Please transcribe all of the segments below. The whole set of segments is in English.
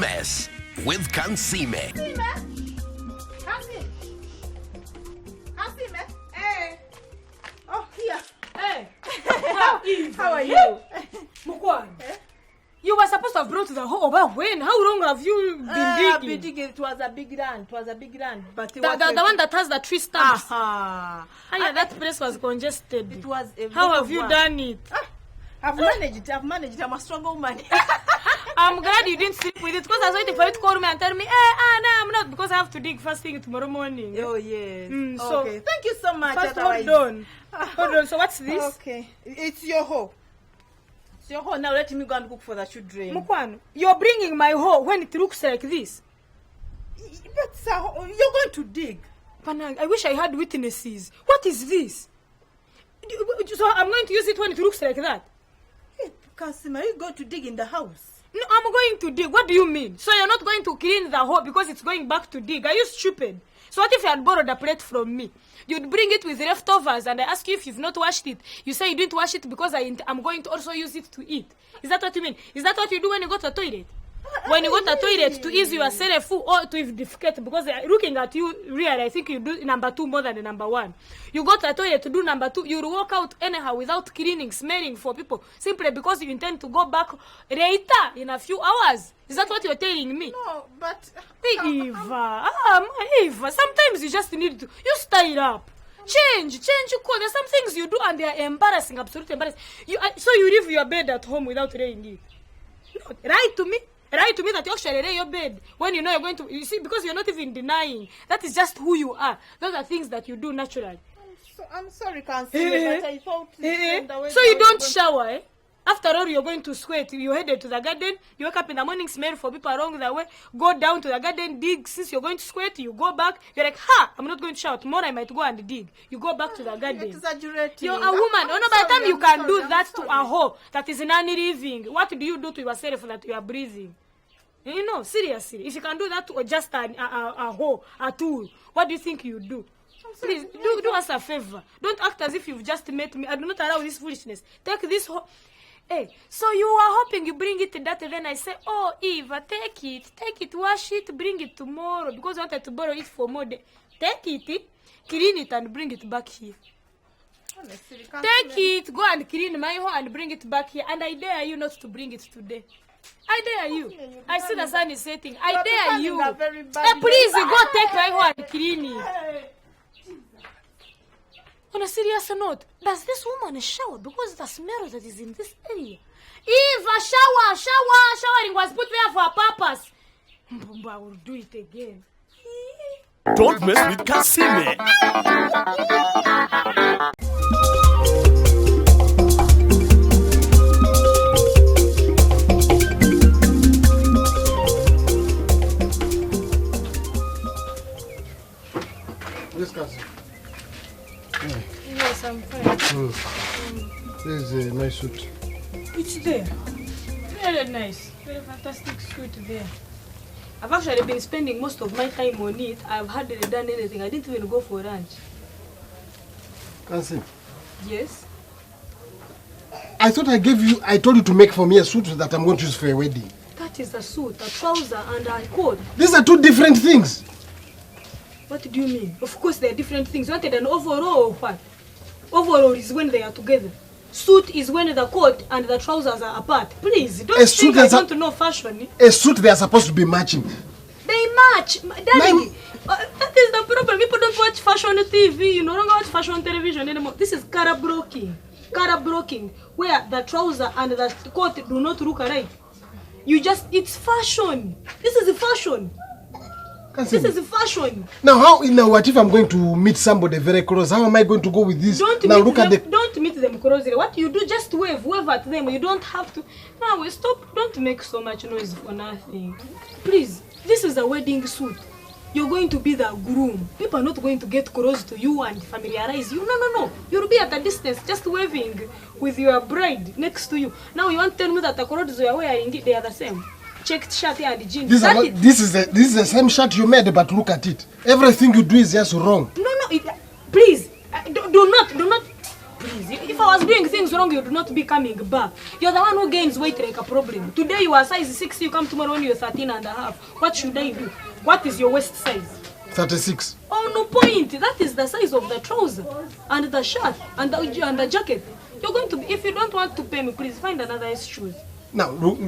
mess with Kansiime. Kansiime. Hey. Oh, here. Hey. How are you? Mukwan. You were supposed to have brought the whole over when? How long have you been digging? I've been digging. It was a big run. But the one that has the tree stumps. Yeah, that place was congested. It was a How have you done it? I've managed it. I'm a strong woman. I'm glad you didn't sleep with it because I was waiting for you to call me and tell me, no, I'm not, because I have to dig first thing tomorrow morning. Oh, yes. So okay. Thank you so much. First, hold on. So what's this? Okay. It's your hoe. It's your hoe. Now let me go and cook for the children. Mukwan, you're bringing my hoe when it looks like this. But sir, you're going to dig. Panang, I wish I had witnesses. What is this? So I'm going to use it when it looks like that. Kansiime, are you going to dig in the house? No, I'm going to dig. What do you mean? So you're not going to clean the hole because it's going back to dig? Are you stupid? So what if you had borrowed a plate from me? You'd bring it with leftovers and I ask you if you've not washed it. You say you didn't wash it because I'm going to also use it to eat. Is that what you mean? Is that what you do when you go to the toilet? When you go to the toilet to ease yourself or to defecate, because looking at you, really, I think you do number 2 more than the number 1. You go to the toilet to do number 2, you'll walk out anyhow without cleaning, smelling for people, simply because you intend to go back later in a few hours. Is that what you're telling me? No, but... Eva, Eva, sometimes you just need to, you style up. Change code. There's some things you do and they are embarrassing, absolutely embarrassing. So you leave your bed at home without laying it. No, write to me that you actually lay your bed when you know you're going to, you see, because you're not even denying. That is just who you are. Those are things that you do naturally. I'm sorry, Kansiime, but I thought... So you don't shower, eh? After all, you're going to sweat. You headed to the garden. You wake up in the morning, smell for people along the way. Go down to the garden, dig. Since you're going to sweat, you go back. You're like, I'm not going to shower. Tomorrow I might go and dig. You go back to the garden. Exaggerating. You're a woman. By the time you can do that to a hoe that is non-living, what do you do to yourself that you are breathing? You know, seriously. If you can do that to just a hoe, a tool, what do you think you do? Please, do us a favor. Don't act as if you've just met me. I do not allow this foolishness. Take this hoe. Hey, so you are hoping you bring it that, then I say, oh, Eva, take it, wash it, bring it tomorrow, because I wanted to borrow it for more days. Take it, clean it, and bring it back here. Take it, go and clean my home and bring it back here, and I dare you not to bring it today. I dare you. I see the sun is setting. I dare you. Hey, please, go take my home and clean it. On a serious note, does this woman shower? Because the smell that is in this area. Eva, showering was put there for a purpose. I will do it again. Don't mess with Kansiime. Yes, Kansiime. Yes, I'm fine. There's a nice suit. It's there. Very nice. Very fantastic suit there. I've actually been spending most of my time on it. I've hardly done anything. I didn't even go for lunch. Kansiime, Yes? I thought I told you to make for me a suit that I'm going to use for a wedding. That is a suit, a trouser, and a coat. These are 2 different things. What do you mean? Of course, they are different things. You wanted an overall or what? Overall is when they are together. Suit is when the coat and the trousers are apart. Please, don't think I want to know fashion. A suit they are supposed to be matching. They match. Daddy, that is the problem. People don't watch fashion TV. You no longer watch fashion television anymore. This is color blocking, where the trouser and the coat do not look alike. It's fashion. This is fashion. This is fashion. Now, what if I'm going to meet somebody very close? How am I going to go with this? Don't meet them closely. What you do, just wave at them. You don't have to. Now, stop. Don't make so much noise for nothing. Please, this is a wedding suit. You're going to be the groom. People are not going to get close to you and familiarize you. No. You'll be at a distance, just waving with your bride next to you. Now, you want to tell me that the clothes you are wearing, they are the same? Checked shirt and jeans. This is the same shirt you made, but look at it. Everything you do is just wrong. No, please, do not please. If I was doing things wrong, you would not be coming back. You're the one who gains weight like a problem. Today you are size 6, you come tomorrow when you're 13 and a half. What should I do? What is your waist size? 36. Oh, no point. That is the size of the trouser and the shirt and the jacket. You're going to be, if you don't want to pay me, please find another shoes. Now, look.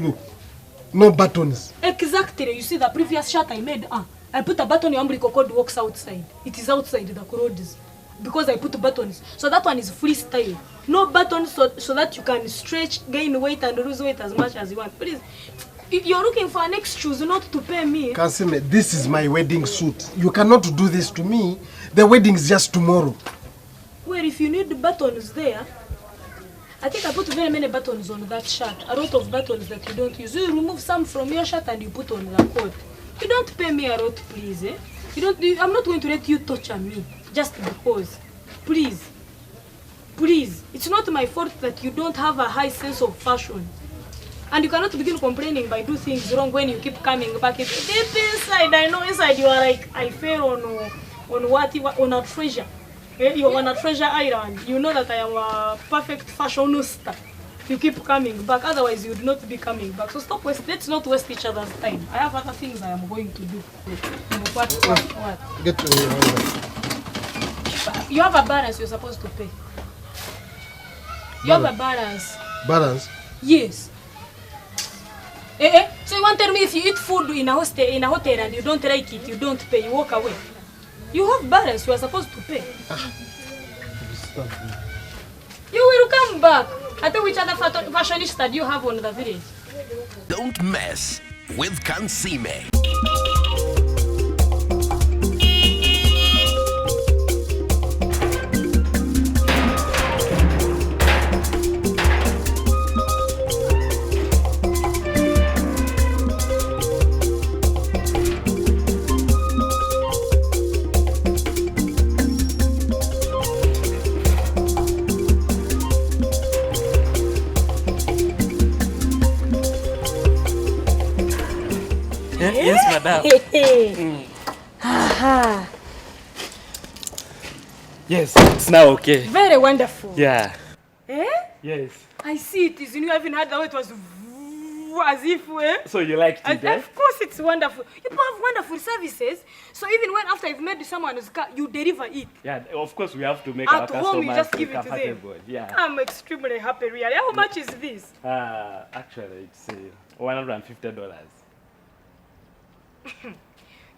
No buttons. Exactly. You see the previous shirt I made? I put a button, your umbilical cord walks outside. It is outside the cords. Because I put buttons. So that one is freestyle. No buttons so that you can stretch, gain weight and lose weight as much as you want. Please. You're looking for an excuse not to pay me. Kansiime, this is my wedding suit. You cannot do this to me. The wedding is just tomorrow. Well, if you need buttons there, I think I put very many buttons on that shirt. A lot of buttons that you don't use. You remove some from your shirt and you put on the coat. You don't pay me a lot, please. Eh? I'm not going to let you torture me just because. Please. Please. It's not my fault that you don't have a high sense of fashion. And you cannot begin complaining by doing things wrong when you keep coming back. It's deep inside. I know inside you are like, I fell on a treasure. You're on a treasure island. You know that I am a perfect fashionista. You keep coming back. Otherwise, you would not be coming back. So stop let's not waste each other's time. I have other things I am going to do. What? Get to me. You have a balance you're supposed to pay. You have a balance. Balance? Yes. So you want to tell me if you eat food in a hotel and you don't like it, you don't pay, you walk away. You have balance, you are supposed to pay. You will come back. I think which other fashionista do you have on the village? Don't mess with Kansiime. Yes, madam. Yes, it's now okay. Very wonderful. Yeah. Eh? Yes. I see it is. You haven't heard the way it was as if So you liked it, eh? Of course it's wonderful. You people have wonderful services. So even when after you've made someone's car, you deliver it. Yeah, of course we have to make our at customers home, you just give it to them. comfortable. Yeah. I'm extremely happy, really. How much is this? Actually, it's $150.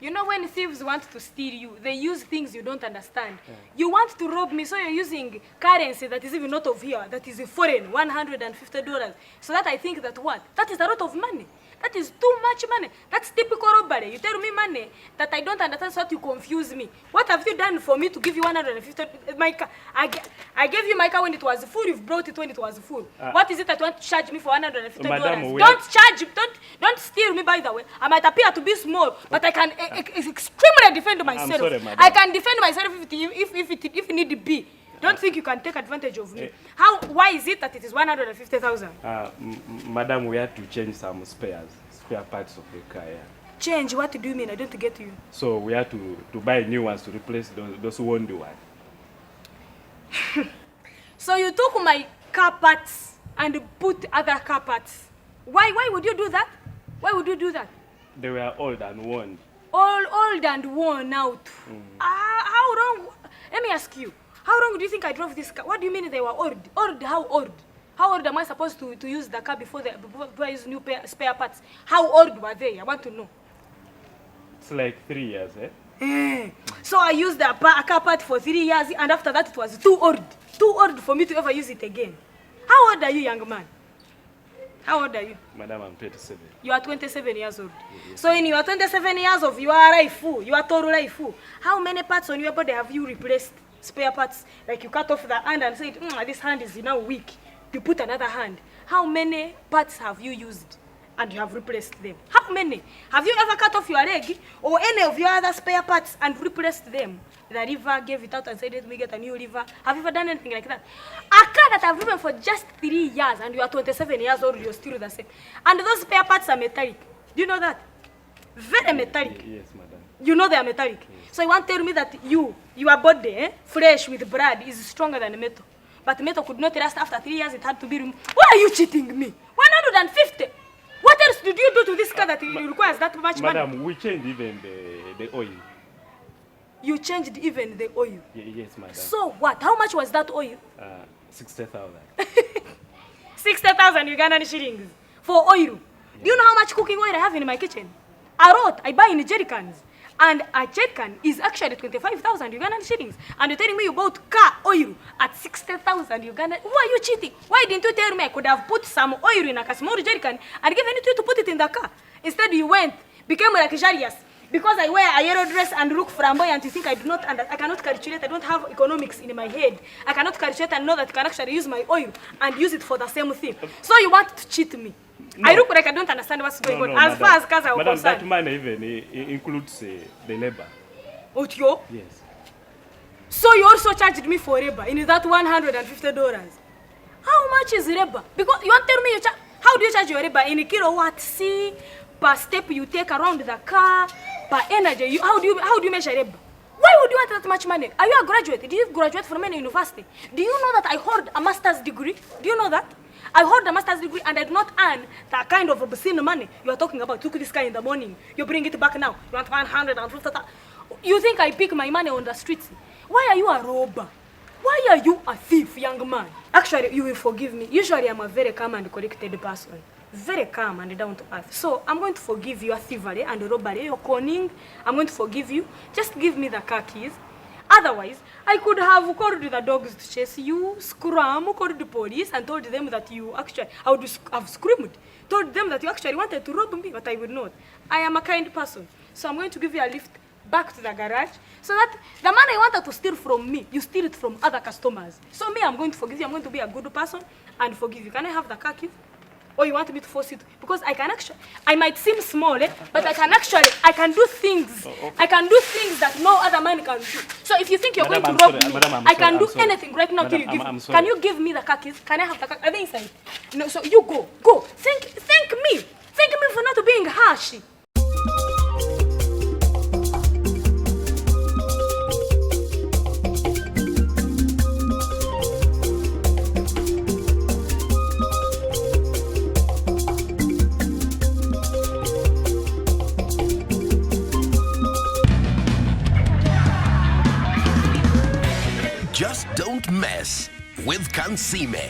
You know when thieves want to steal you, they use things you don't understand. Yeah. You want to rob me, so you're using currency that is even not of here, that is foreign, $150. So that I think that what? That is a lot of money. That is too much money. That's typical robbery. You tell me money that I don't understand, so that you confuse me. What have you done for me to give you $150? My car, I gave you my car when it was full. You've brought it when it was full. What is it that you want to charge me for $150? Madam, don't steal me, by the way. I might appear to be small, but I can extremely defend myself. I'm sorry, madam. I can defend myself if need be. Don't think you can take advantage of me. Why is it that it is 150,000? Madam, we had to change some spare parts of the car. Yeah. Change? What do you mean? I don't get you. So we had to buy new ones to replace those old ones. So you took my car parts and put other car parts. Why would you do that? Why would you do that? They were old and worn. Old and worn out. How long? Let me ask you. How long do you think I drove this car? What do you mean they were old? Old? How old? How old am I supposed to use the car before I use new spare parts? How old were they? I want to know. It's like 3 years, eh? So I used a car part for 3 years, and after that it was too old. Too old for me to ever use it again. How old are you, young man? How old are you? Madam, I'm 27. You are 27 years old. Yes. So in your 27 years of your life, your total life, how many parts on your body have you replaced? Spare parts, like you cut off the hand and said, this hand is now weak. You put another hand. How many parts have you used and you have replaced them? How many? Have you ever cut off your leg or any of your other spare parts and replaced them? The liver gave it out and said, let me get a new liver. Have you ever done anything like that? A car that I've driven for just 3 years and you are 27 years old, you're still the same. And those spare parts are metallic. Do you know that? Very metallic. Yes, madam. You know they are metallic. Yes. So you want to tell me that your body, flesh with blood, is stronger than metal? but metal could not rust after 3 years. It had to be removed. Why are you cheating me? 150. What else did you do to this car that requires that much money? Madam, we changed even the oil. You changed even the oil. Yes, madam. So what? How much was that oil? 60,000. 60,000 Ugandan shillings for oil. Yeah. Do you know how much cooking oil I have in my kitchen? A lot. I buy in jerry cans. And a jerry can is actually 25,000 Ugandan shillings. And you're telling me you bought car oil at 60,000 Ugandan. Who are you cheating? Why didn't you tell me I could have put some oil in a small jerry can and given it to you to put it in the car? Instead you went, became luxurious. Because I wear a yellow dress and look flamboyant, you think I cannot calculate, I don't have economics in my head. I cannot calculate and know that I can actually use my oil and use it for the same thing. So you want to cheat me? No. I look like I don't understand what's going on. As far as cars are concerned. That money even includes the labor. Otyo? Yes. So you also charged me for labor in that $150. How much is labor? Because you want to tell me how do you charge your labor in kilowatts? See, per step you take around the car, per energy. How do you measure labor? Why would you want that much money? Are you a graduate? Do you graduate from any university? Do you know that I hold a master's degree? Do you know that? I hold a master's degree and I do not earn that kind of obscene money you are talking about. Took this guy in the morning, you bring it back now. You want 150,000. You think I pick my money on the streets? Why are you a robber? Why are you a thief, young man? Actually, you will forgive me. Usually, I'm a very calm and collected person. Very calm and down to earth. So, I'm going to forgive you a thievery and a robbery. You're conning. I'm going to forgive you. Just give me the car keys. Otherwise, I could have called the dogs to chase you, called the police and told them that you actually, I would have screamed, told them that you actually wanted to rob me, but I would not. I am a kind person. So I'm going to give you a lift back to the garage so that the money I wanted to steal from me, you steal it from other customers. So me, I'm going to forgive you. I'm going to be a good person and forgive you. Can I have the car keys? Or you want me to force it? Because I can actually, I might seem small, but I can do things. Okay. I can do things that no other man can do. So if you think you're going to rob me, I can do anything right now till you give me. Can you give me the car keys? Can I have the car? Are they inside? No, so you go. Thank me. Thank me for not being harsh. Just don't mess with Kansiime.